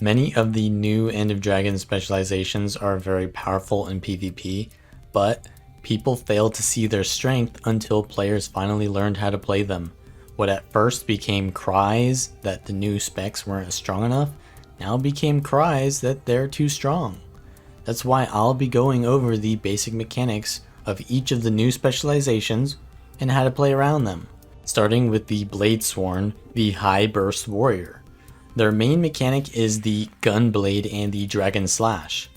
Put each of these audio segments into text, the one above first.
Many of the new End of Dragon specializations are very powerful in PvP, but people fail to see their strength until players finally learned how to play them. What at first became cries that the new specs weren't strong enough, now became cries that they're too strong. That's why I'll be going over the basic mechanics of each of the new specializations and how to play around them. Starting with the Bladesworn, the High Burst Warrior. Their main mechanic is the Gunblade and the Dragon Slash.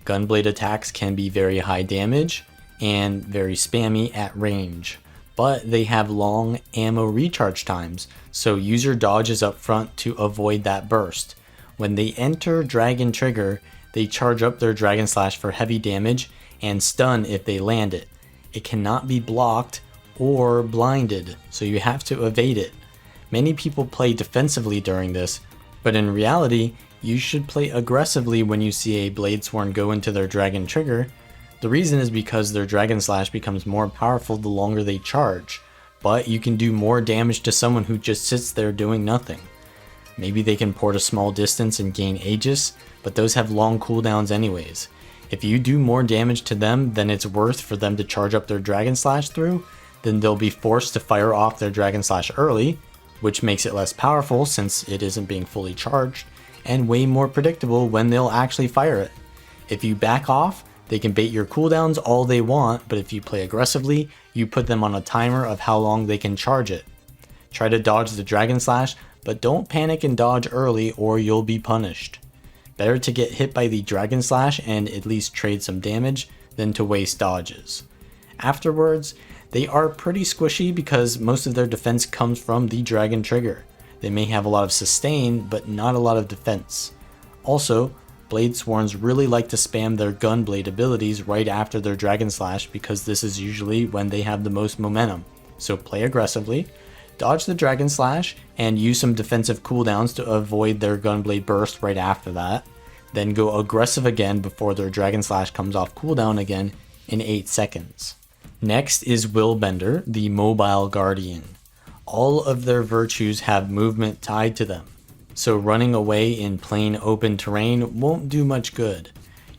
Gunblade attacks can be very high damage and very spammy at range, but they have long ammo recharge times, so use your dodges up front to avoid that burst. When they enter Dragon Trigger, they charge up their Dragon Slash for heavy damage and stun if they land it. It cannot be blocked or blinded, so you have to evade it. Many people play defensively during this, but in reality, you should play aggressively when you see a Bladesworn go into their Dragon Trigger. The reason is because their Dragon Slash becomes more powerful the longer they charge, but you can do more damage to someone who just sits there doing nothing. Maybe they can port a small distance and gain Aegis, but those have long cooldowns anyways. If you do more damage to them than it's worth for them to charge up their Dragon Slash through, then they'll be forced to fire off their Dragon Slash early, which makes it less powerful since it isn't being fully charged, and way more predictable when they'll actually fire it. If you back off, they can bait your cooldowns all they want, but if you play aggressively, you put them on a timer of how long they can charge it. Try to dodge the Dragon Slash, but don't panic and dodge early or you'll be punished. Better to get hit by the Dragon Slash and at least trade some damage than to waste dodges. Afterwards, they are pretty squishy because most of their defense comes from the Dragon Trigger. They may have a lot of sustain, but not a lot of defense. Also, Bladesworns really like to spam their Gunblade abilities right after their Dragon Slash because this is usually when they have the most momentum. So play aggressively, dodge the Dragon Slash, and use some defensive cooldowns to avoid their Gunblade burst right after that. Then go aggressive again before their Dragon Slash comes off cooldown again in 8 seconds. Next is Willbender, the Mobile Guardian. All of their virtues have movement tied to them, so running away in plain open terrain won't do much good.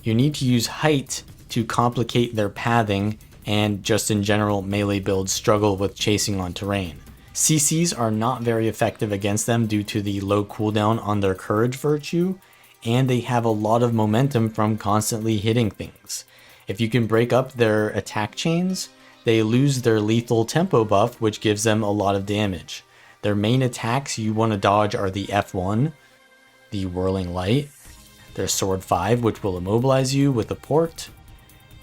You need to use height to complicate their pathing, and just in general melee builds struggle with chasing on terrain. CCs are not very effective against them due to the low cooldown on their courage virtue, and they have a lot of momentum from constantly hitting things. If you can break up their attack chains, they lose their lethal tempo buff, which gives them a lot of damage. Their main attacks you want to dodge are the F1, the Whirling Light, their Sword 5, which will immobilize you with a port,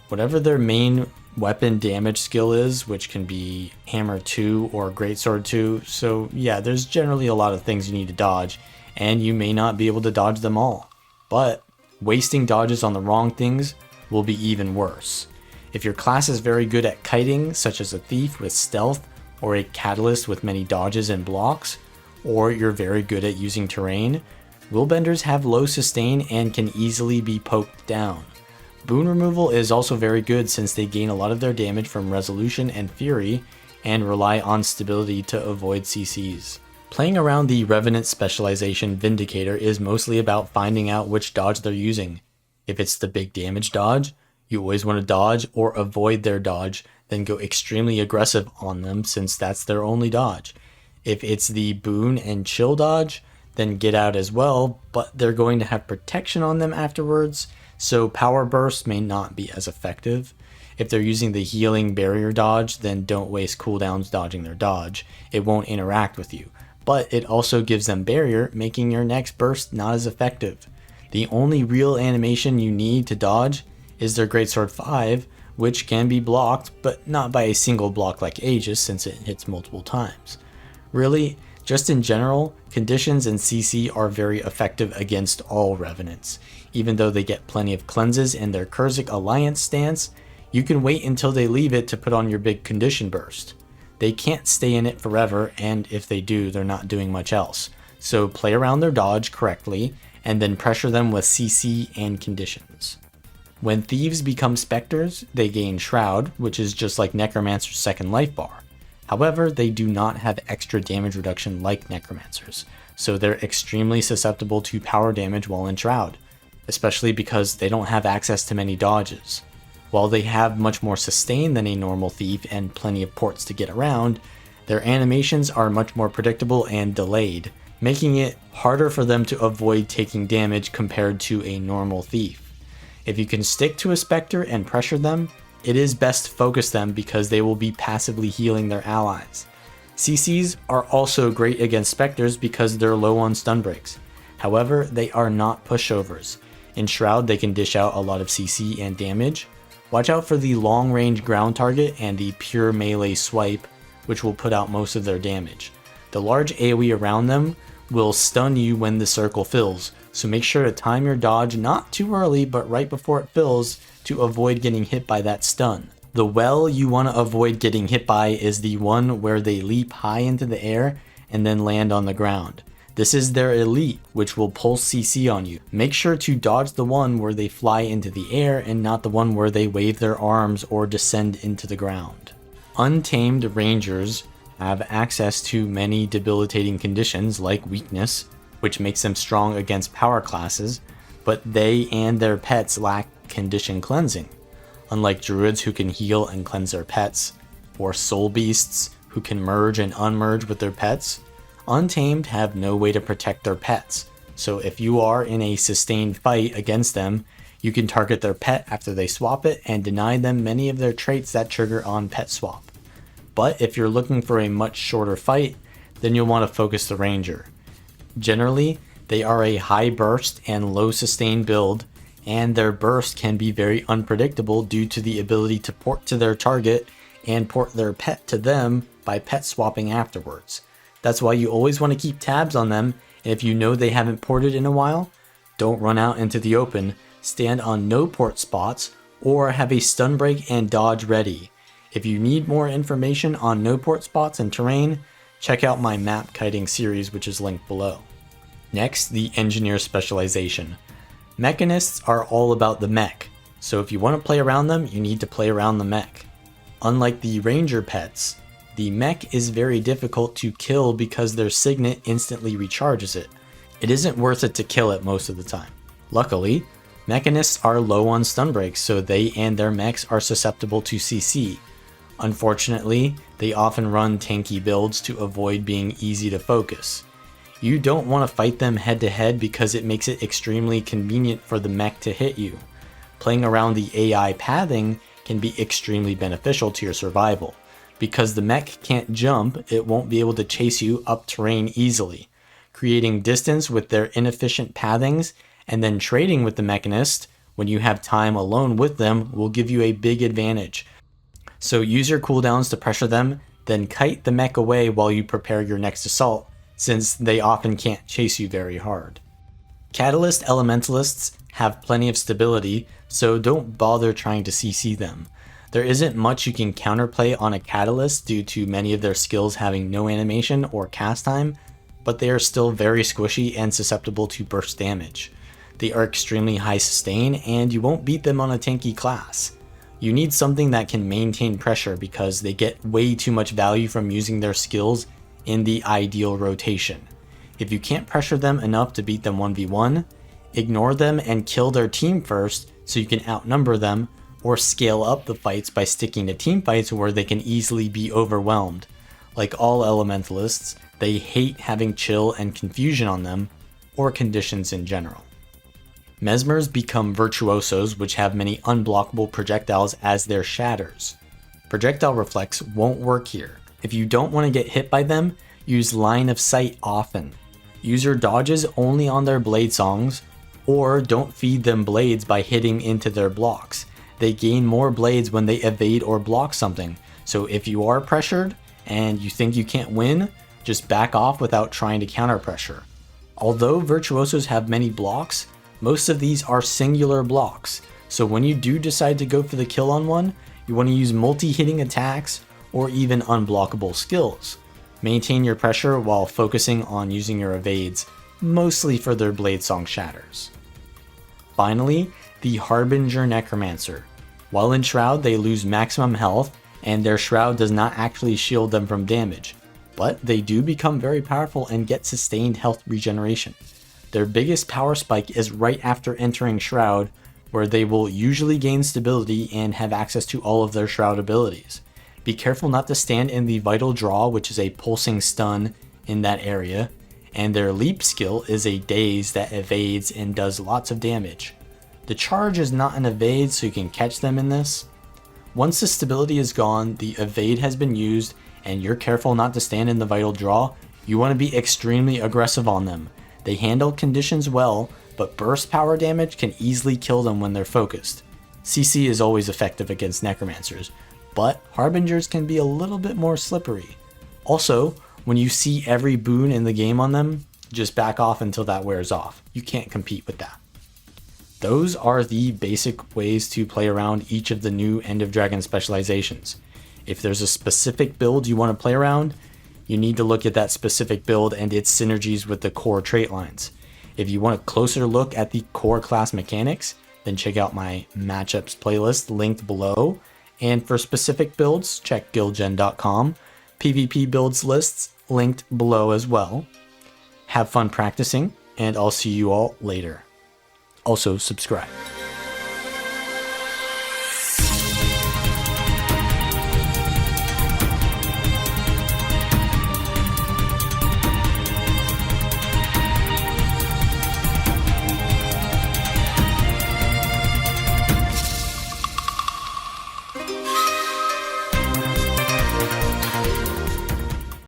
whatever their main weapon damage skill is, which can be Hammer 2 or Greatsword 2. So yeah, there's generally a lot of things you need to dodge, and you may not be able to dodge them all. But wasting dodges on the wrong things will be even worse. If your class is very good at kiting, such as a Thief with stealth, or a Catalyst with many dodges and blocks, or you're very good at using terrain, Willbenders have low sustain and can easily be poked down. Boon removal is also very good since they gain a lot of their damage from Resolution and Fury, and rely on stability to avoid CCs. Playing around the Revenant specialization Vindicator is mostly about finding out which dodge they're using. If it's the big damage dodge, you always want to dodge or avoid their dodge, then go extremely aggressive on them since that's their only dodge. If it's the boon and chill dodge, then get out as well, but they're going to have protection on them afterwards, so power bursts may not be as effective. If they're using the healing barrier dodge, then don't waste cooldowns dodging their dodge. It won't interact with you, but it also gives them barrier, making your next burst not as effective. The only real animation you need to dodge is their Greatsword 5, which can be blocked, but not by a single block like Aegis since it hits multiple times. Really, just in general, conditions and CC are very effective against all Revenants. Even though they get plenty of cleanses in their Kurzik Alliance stance, you can wait until they leave it to put on your big condition burst. They can't stay in it forever, and if they do, they're not doing much else. So play around their dodge correctly, and then pressure them with CC and conditions. When Thieves become Specters, they gain Shroud, which is just like Necromancer's second life bar. However, they do not have extra damage reduction like Necromancers, so they're extremely susceptible to power damage while in Shroud, especially because they don't have access to many dodges. While they have much more sustain than a normal thief and plenty of ports to get around, their animations are much more predictable and delayed, making it harder for them to avoid taking damage compared to a normal thief. If you can stick to a Specter and pressure them, it is best to focus them because they will be passively healing their allies. CCs are also great against Specters because they're low on stun breaks. However, they are not pushovers. In Shroud, they can dish out a lot of CC and damage. Watch out for the long range ground target and the pure melee swipe, which will put out most of their damage. The large AoE around them will stun you when the circle fills, so make sure to time your dodge not too early but right before it fills to avoid getting hit by that stun. The well you want to avoid getting hit by is the one where they leap high into the air and then land on the ground. This is their elite, which will pulse CC on you. Make sure to dodge the one where they fly into the air and not the one where they wave their arms or descend into the ground. Untamed Rangers have access to many debilitating conditions like weakness, which makes them strong against power classes, but they and their pets lack condition cleansing. Unlike druids who can heal and cleanse their pets, or soul beasts who can merge and unmerge with their pets, Untamed have no way to protect their pets. So if you are in a sustained fight against them, you can target their pet after they swap it and deny them many of their traits that trigger on pet swap. But if you're looking for a much shorter fight, then you'll want to focus the Ranger. Generally, they are a high burst and low sustain build, and their burst can be very unpredictable due to the ability to port to their target and port their pet to them by pet swapping afterwards. That's why you always want to keep tabs on them, and if you know they haven't ported in a while, don't run out into the open, stand on no port spots, or have a stun break and dodge ready. If you need more information on no port spots and terrain, check out my map kiting series, which is linked below. Next, the Engineer Specialization. Mechanists are all about the mech, so if you want to play around them, you need to play around the mech. Unlike the Ranger pets, the mech is very difficult to kill because their signet instantly recharges it. It isn't worth it to kill it most of the time. Luckily, Mechanists are low on stun breaks, so they and their mechs are susceptible to CC. Unfortunately, they often run tanky builds to avoid being easy to focus. You don't want to fight them head to head because it makes it extremely convenient for the mech to hit you. Playing around the AI pathing can be extremely beneficial to your survival. Because the mech can't jump, it won't be able to chase you up terrain easily. Creating distance with their inefficient pathings and then trading with the Mechanist when you have time alone with them will give you a big advantage. So use your cooldowns to pressure them, then kite the mech away while you prepare your next assault, since they often can't chase you very hard. Catalyst Elementalists have plenty of stability, so don't bother trying to CC them. There isn't much you can counterplay on a Catalyst due to many of their skills having no animation or cast time, but they are still very squishy and susceptible to burst damage. They are extremely high sustain, and you won't beat them on a tanky class. You need something that can maintain pressure because they get way too much value from using their skills in the ideal rotation. If you can't pressure them enough to beat them 1v1, ignore them and kill their team first so you can outnumber them, or scale up the fights by sticking to team fights where they can easily be overwhelmed. Like all elementalists, they hate having chill and confusion on them, or conditions in general. Mesmers become virtuosos, which have many unblockable projectiles as their shatters. Projectile reflex won't work here. If you don't want to get hit by them, use line of sight often. Use your dodges only on their blade songs, or don't feed them blades by hitting into their blocks. They gain more blades when they evade or block something, so if you are pressured and you think you can't win, just back off without trying to counter pressure. Although virtuosos have many blocks, most of these are singular blocks, so when you do decide to go for the kill on one, you want to use multi-hitting attacks or even unblockable skills. Maintain your pressure while focusing on using your evades, mostly for their blade song shatters. Finally, the Harbinger Necromancer. While in Shroud, they lose maximum health, and their Shroud does not actually shield them from damage. but they do become very powerful and get sustained health regeneration. Their biggest power spike is right after entering Shroud, where they will usually gain stability and have access to all of their Shroud abilities. Be careful not to stand in the Vital Draw, which is a pulsing stun in that area, and their leap skill is a daze that evades and does lots of damage. The charge is not an evade, so you can catch them in this. Once the stability is gone, the evade has been used, and you're careful not to stand in the Vital Draw, you want to be extremely aggressive on them. They handle conditions well, but burst power damage can easily kill them when they're focused. CC is always effective against Necromancers, but Harbingers can be a little bit more slippery. Also, when you see every boon in the game on them, just back off until that wears off. You can't compete with that. Those are the basic ways to play around each of the new End of Dragon specializations. If there's a specific build you want to play around, you need to look at that specific build and its synergies with the core trait lines. If you want a closer look at the core class mechanics, then check out my matchups playlist linked below. And for specific builds, check guildgen.com. PvP builds lists linked below as well. Have fun practicing, and I'll see you all later. Also, subscribe.